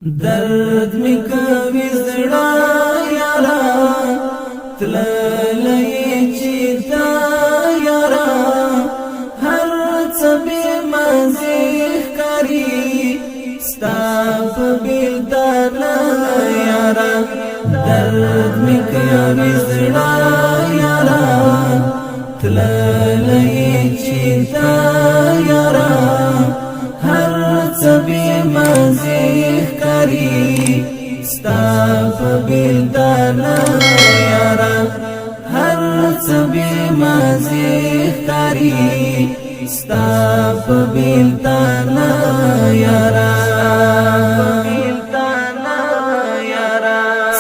درد می کوي زړه یارا تللی چې تا یارا هر څه به مزه ښکاري ستا په بیلدار یارا درد می کوي زړه یارا تللی چې تا یارا هر څه به مزه ښکاري ستا په بیلدار یارا هر څه به مزه ښکاري ستا په بیلدار یارا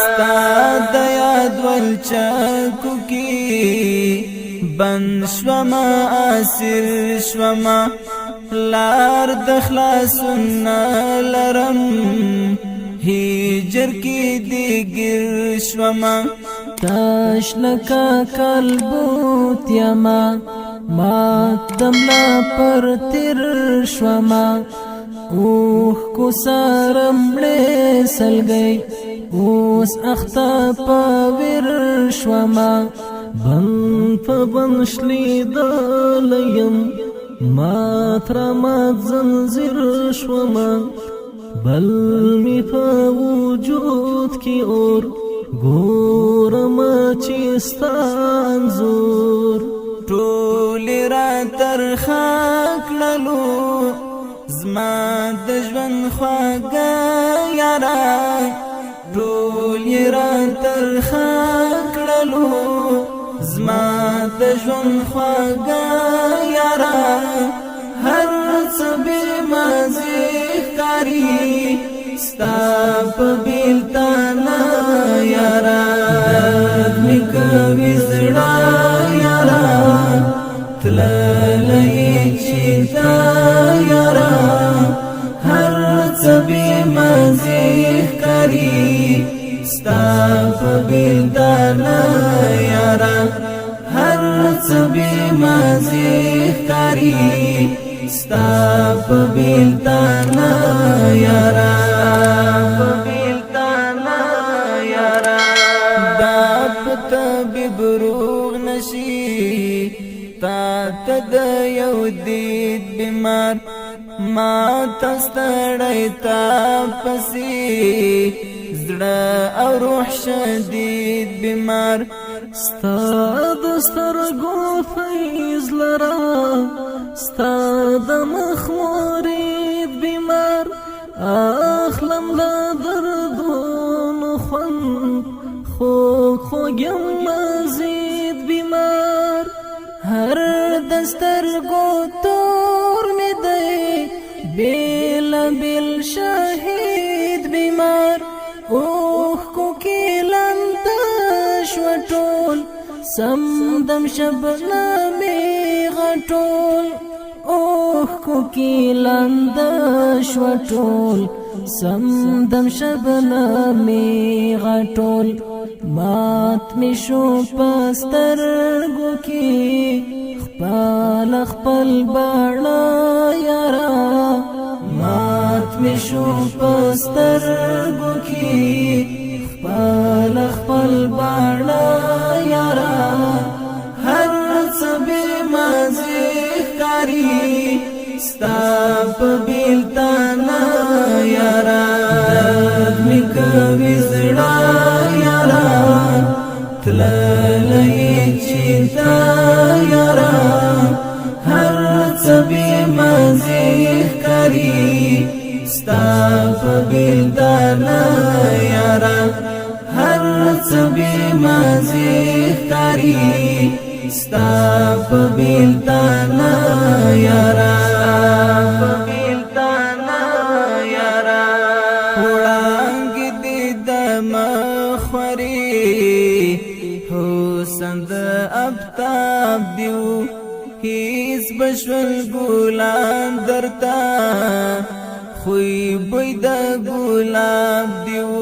ستا د یاد ولچکو کی بند شوما اسیر شوما لار د خلاصون لرم هجر کی دیگر شوما تاش لکا قلبوت یما مات دملا پر تیر شوما اوخ کو سارم لے سل گئی اوس اختا پاور شوما بن فبن شلی دلیم مات رمات زنزیر شوما بل می په وجود کی اور ګورم چې ستان زور ټول را تر خاک لالو زما د ژوند خواږه یارا ټول را تر خاک لالو زما د ژوند خواږه یارا هر څه به مزه ښکاري ستا په بیلدار یارا درد می کوي زړه یارا تللی چې تا یارا هر څه به مزه ښکاري ستا په بیلدار یارا هر څه به مزه ښکاري ستا په بیلدار یارا دا پته به بروغ نشي تا ته د یو دید بیمار ما تستړی تا پسې زړه او روح شدید بیمار ستا د سترګو فیض لرا ستا د مخ مرید بیمار اخلم لا دردونو خوند خوږم مزید بیمار هر د سترګو تور می دی بیل بیل شهید بیمار اوخ کو کی لند شوټول سم دم شبنامي غټول اوخ کو کی لند شوټول سم دم شبنامي غټول مات می شو پستر گو کی خپل خپل باڼه یارا مات می شو پستر گو کی خپل خپل باڼه یارا هر څه به مزه ښکاري ستا په بیلدار یارا درد می کوي زړه یارا تللی چې تا یارا هر څه به مزه ښکاري ستا په بیلدار یارا هر څه به مزه ښکاري ستا په بیلدار یارا وړانګې دې د مخوري حسن د افتاب دیو هیڅ بشول ګلان درتا خوی بوی د ګلاب دیو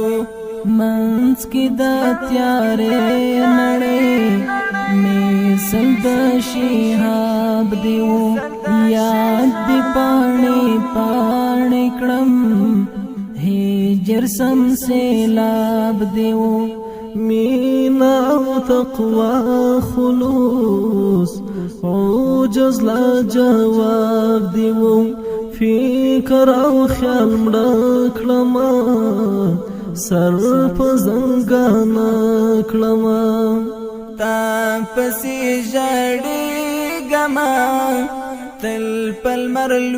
منس کی دا تیارې نړۍ مثل د شهاب دیو یاد دی پاڼې پاڼې کړم جرسم سیلاب دیو مینا او تقوی خلوص عجز لا جواب دیو فکر او خیال مړکړما سر په زنګانا کړما تا پسې ژړې ګما تل پل مرلو